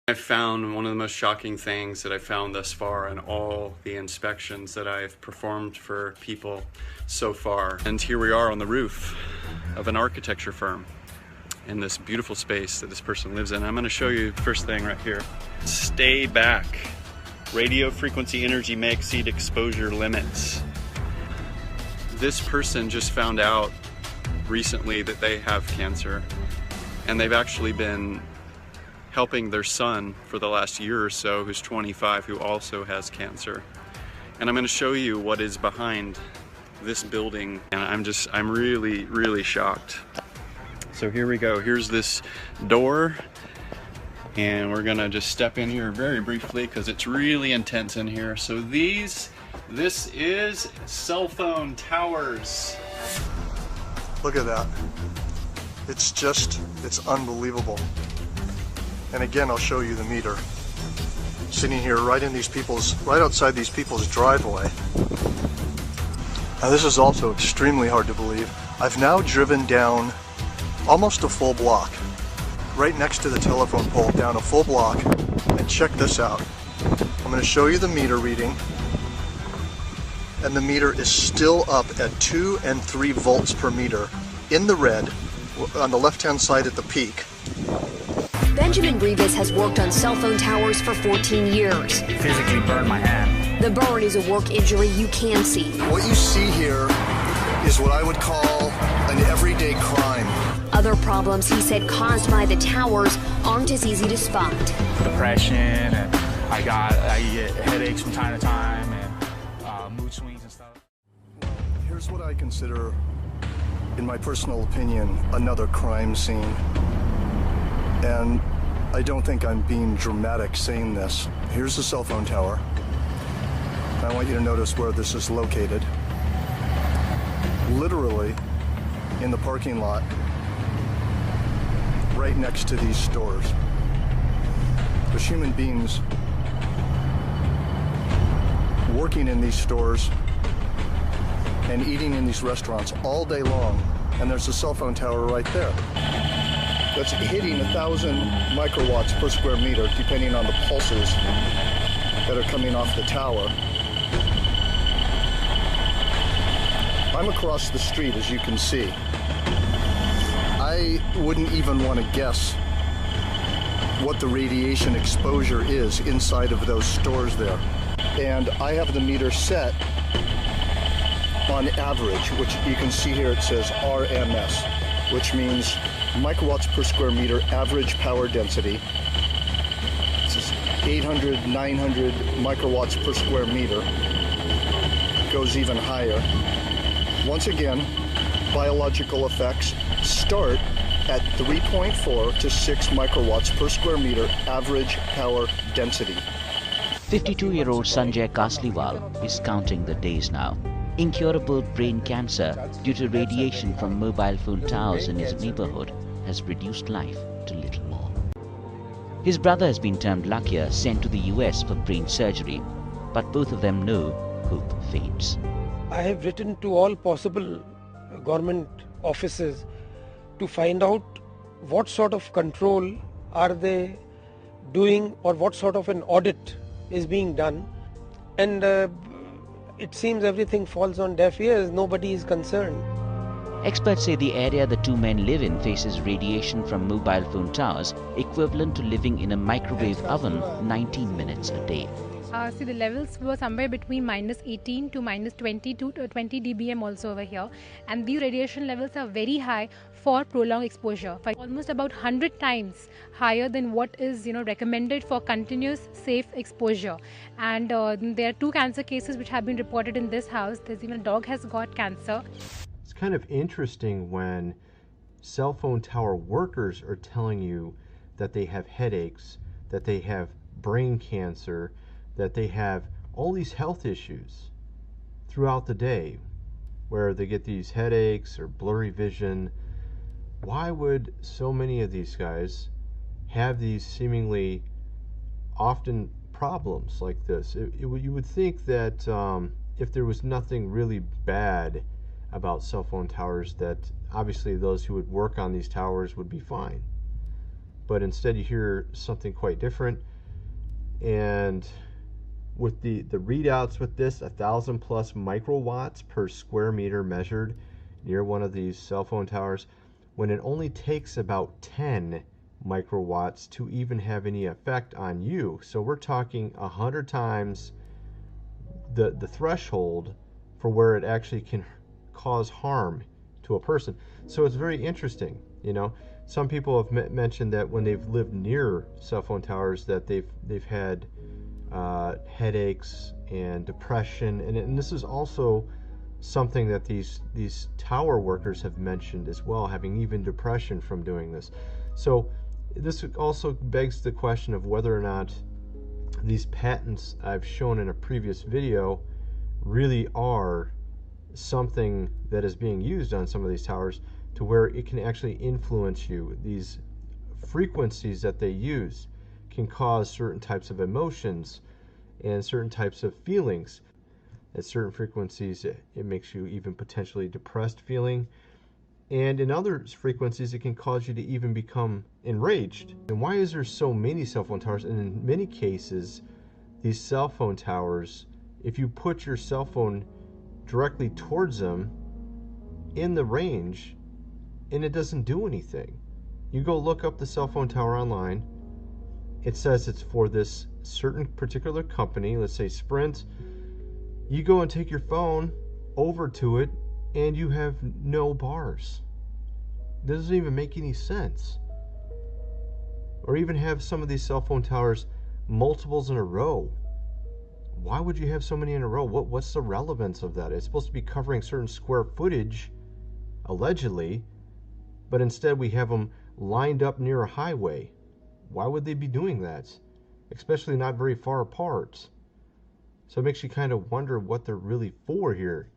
I've found one of the most shocking things that I've found thus far in all the inspections that I've performed for people so far. And here we are on the roof of an architecture firm in this beautiful space that this person lives in. I'm going to show you the first thing right here. Stay back. Radio frequency energy may exceed exposure limits. This person just found out recently that they have cancer, and they've actually been helping their son for the last year or so, who's 25, who also has cancer. And I'm going to show you what is behind this building, and I'm really shocked. So here we go. Here's this door, and we're gonna just step in here very briefly because it's really intense in here. So this is cell phone towers. Look at that. It's unbelievable. And again, I'll show you the meter. Sitting here right outside these people's driveway. Now this is also extremely hard to believe. I've now driven down almost a full block, right next to the telephone pole, down a full block, and check this out. I'm going to show you the meter reading, and the meter is still up at 2 and 3 volts per meter in the red on the left-hand side at the peak. Benjamin Rivas has worked on cell phone towers for 14 years. Physically burned my hand. The burn is a work injury you can see. What you see here is what I would call an everyday crime. Other problems he said caused by the towers aren't as easy to spot. Depression, and I get headaches from time to time, and mood swings and stuff. Well, here's what I consider, in my personal opinion, another crime scene. And I don't think I'm being dramatic saying this. Here's the cell phone tower. I want you to notice where this is located. Literally in the parking lot, right next to these stores. There's human beings working in these stores and eating in these restaurants all day long, and there's a cell phone tower right there. That's hitting 1,000 microwatts per square meter, depending on the pulses that are coming off the tower. I'm across the street, as you can see. I wouldn't even want to guess what the radiation exposure is inside of those stores there. And I have the meter set on average, which you can see here it says RMS, which means microwatts per square meter average power density. This is 800, 900 microwatts per square meter. Goes even higher. Once again, biological effects start at 3.4 to 6 microwatts per square meter average power density. 52-year-old Sanjay Kasliwal is counting the days now. Incurable brain cancer due to radiation from mobile phone towers in his neighborhood has reduced life to little more. His brother has been termed luckier, sent to the US for brain surgery, but both of them know hope fades. I have written to all possible government offices to find out what sort of control are they doing, or what sort of an audit is being done, and it seems everything falls on deaf ears. Nobody is concerned. Experts say the area the two men live in faces radiation from mobile phone towers equivalent to living in a microwave oven 19 minutes a day. See, the levels were somewhere between -18 to -20 to 20 dBm also over here, and these radiation levels are very high for prolonged exposure, almost about 100 times higher than what is recommended for continuous safe exposure. And there are 2 cancer cases which have been reported in this house. There's even a dog has got cancer. It's kind of interesting when cell phone tower workers are telling you that they have headaches, that they have brain cancer, that they have all these health issues throughout the day, where they get these headaches or blurry vision. Why would so many of these guys have these seemingly often problems like this? You would think that if there was nothing really bad about cell phone towers, that obviously those who would work on these towers would be fine. but instead you hear something quite different. And with the readouts with this, 1,000 plus microwatts per square meter measured near one of these cell phone towers, when it only takes about 10 microwatts to even have any effect on you. So we're talking 100 times the threshold for where it actually can cause harm to a person. So it's very interesting. You know, some people have mentioned that when they've lived near cell phone towers that they've had headaches and depression, and this is also something that these tower workers have mentioned as well, having even depression from doing this. So this also begs the question of whether or not these patents I've shown in a previous video really are something that is being used on some of these towers to where it can actually influence you. These frequencies that they use can cause certain types of emotions and certain types of feelings. At certain frequencies, it makes you even potentially depressed feeling. And in other frequencies, it can cause you to even become enraged. And why is there so many cell phone towers? And in many cases, these cell phone towers, if you put your cell phone directly towards them in the range, and it doesn't do anything. You go look up the cell phone tower online, it says it's for this certain particular company, let's say Sprint. You go and take your phone over to it, and you have no bars. It doesn't even make any sense. Or even have some of these cell phone towers multiples in a row. Why would you have so many in a row? What's the relevance of that? It's supposed to be covering certain square footage, allegedly, but instead we have them lined up near a highway. Why would they be doing that? Especially not very far apart. So it makes you kind of wonder what they're really for here.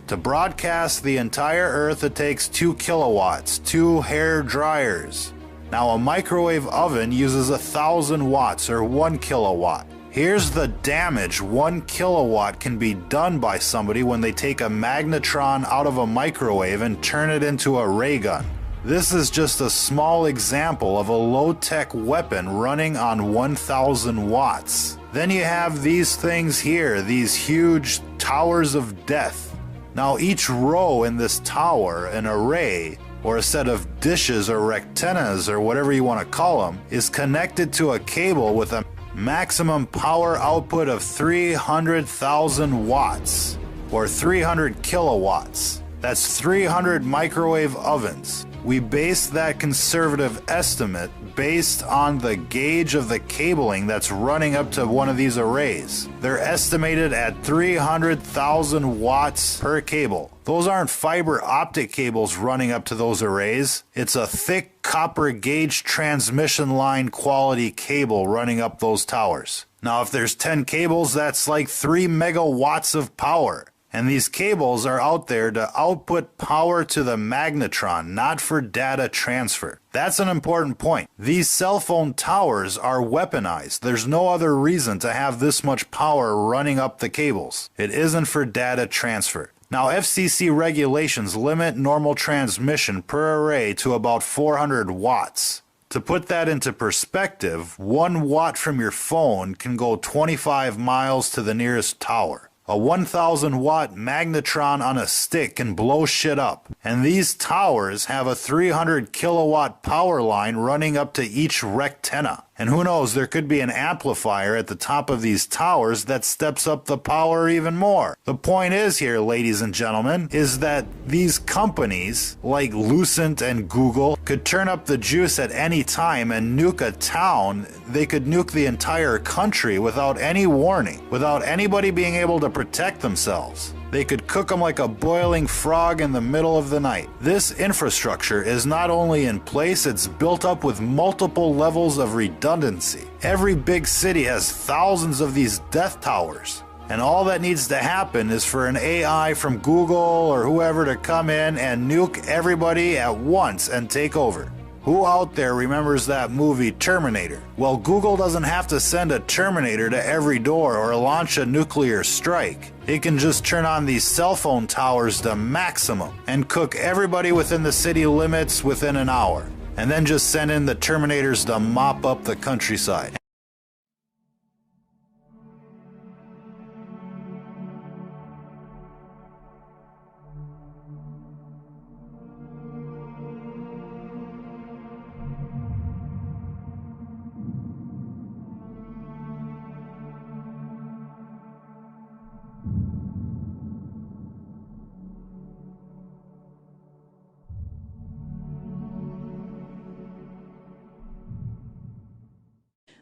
To broadcast the entire Earth, it takes 2 kilowatts, 2 hair dryers. Now a microwave oven uses 1,000 watts or 1 kilowatt. Here's the damage 1 kilowatt can be done by somebody when they take a magnetron out of a microwave and turn it into a ray gun. This is just a small example of a low-tech weapon running on 1,000 watts. Then you have these things here, these huge towers of death. Now each row in this tower, an array, or a set of dishes or rectennas or whatever you want to call them, is connected to a cable with a maximum power output of 300,000 watts, or 300 kilowatts. That's 300 microwave ovens. We based that conservative estimate based on the gauge of the cabling that's running up to one of these arrays. They're estimated at 300,000 watts per cable. Those aren't fiber optic cables running up to those arrays. It's a thick copper gauge transmission line quality cable running up those towers. Now if there's 10 cables, that's like 3 megawatts of power. And these cables are out there to output power to the magnetron, not for data transfer. That's an important point. These cell phone towers are weaponized. There's no other reason to have this much power running up the cables. It isn't for data transfer. Now, FCC regulations limit normal transmission per array to about 400 watts. To put that into perspective, 1 watt from your phone can go 25 miles to the nearest tower. A 1,000 watt magnetron on a stick can blow shit up. And these towers have a 300 kilowatt power line running up to each rectenna. And who knows, there could be an amplifier at the top of these towers that steps up the power even more. The point is here, ladies and gentlemen, is that these companies like Lucent and Google could turn up the juice at any time and nuke a town. They could nuke the entire country without any warning, without anybody being able to protect themselves. They could cook them like a boiling frog in the middle of the night. This infrastructure is not only in place, it's built up with multiple levels of redundancy. Every big city has thousands of these death towers. And all that needs to happen is for an AI from Google or whoever to come in and nuke everybody at once and take over. Who out there remembers that movie Terminator? Well, Google doesn't have to send a Terminator to every door or launch a nuclear strike. It can just turn on these cell phone towers to maximum and cook everybody within the city limits within an hour. and then just send in the Terminators to mop up the countryside.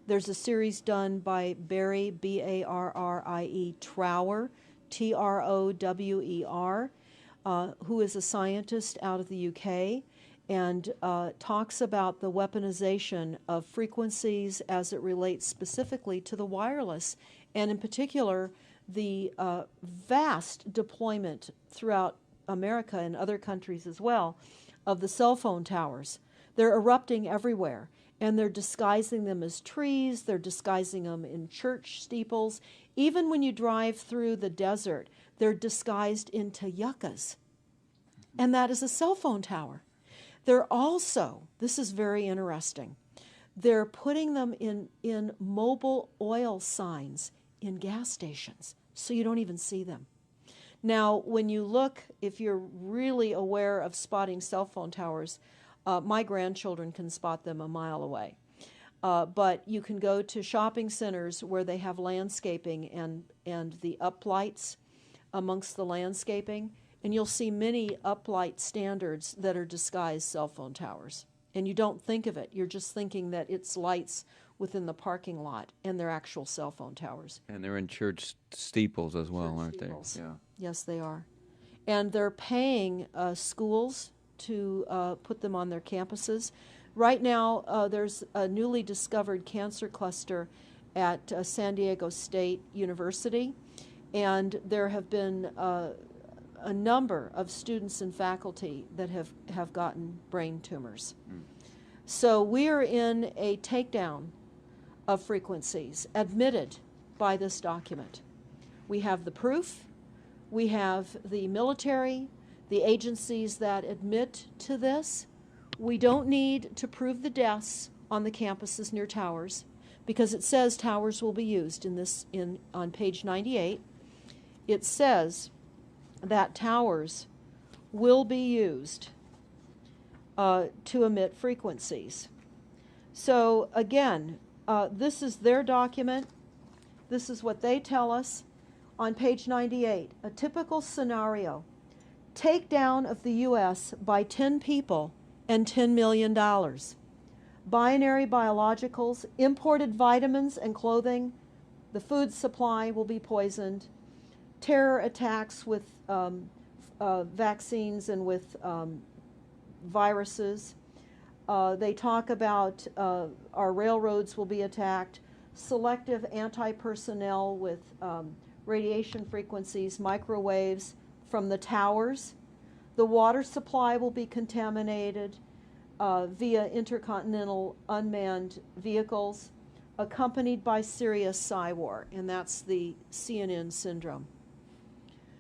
There's a series done by Barry, B-A-R-R-I-E, Trower, T-R-O-W-E-R, who is a scientist out of the UK, and talks about the weaponization of frequencies as it relates specifically to the wireless, and in particular, the vast deployment throughout America and other countries as well of the cell phone towers. They're erupting everywhere. And they're disguising them as trees, they're disguising them in church steeples. Even when you drive through the desert, they're disguised into yuccas. And that is a cell phone tower. They're also, this is very interesting, they're putting them in mobile oil signs in gas stations, so you don't even see them. Now, when you look, if you're really aware of spotting cell phone towers, my grandchildren can spot them a mile away. But you can go to shopping centers where they have landscaping and the uplights amongst the landscaping, and you'll see many uplight standards that are disguised cell phone towers. And you don't think of it. You're just thinking that it's lights within the parking lot, and they're actual cell phone towers. And they're in church steeples as well, aren't they? Yeah. Yes, they are. And they're paying schools to put them on their campuses. Right now, there's a newly discovered cancer cluster at San Diego State University, and there have been a number of students and faculty that have gotten brain tumors. So we are in a takedown of frequencies admitted by this document. We have the proof, we have the military, the agencies that admit to this. We don't need to prove the deaths on the campuses near towers, because it says towers will be used on page 98. It says that towers will be used to emit frequencies. So again, this is their document. This is what they tell us on page 98. A typical scenario: takedown of the U.S. by 10 people and $10 million. Binary biologicals, imported vitamins and clothing, the food supply will be poisoned, terror attacks with vaccines and with viruses. They talk about our railroads will be attacked, selective anti-personnel with radiation frequencies, microwaves from the towers. The water supply will be contaminated via intercontinental unmanned vehicles, accompanied by serious psy-war, and that's the CNN syndrome.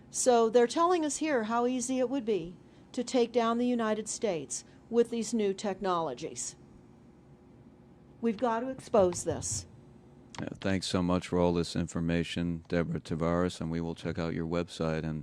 So they're telling us here how easy it would be to take down the United States with these new technologies. We've got to expose this. Thanks so much for all this information, Deborah Tavares, and we will check out your website and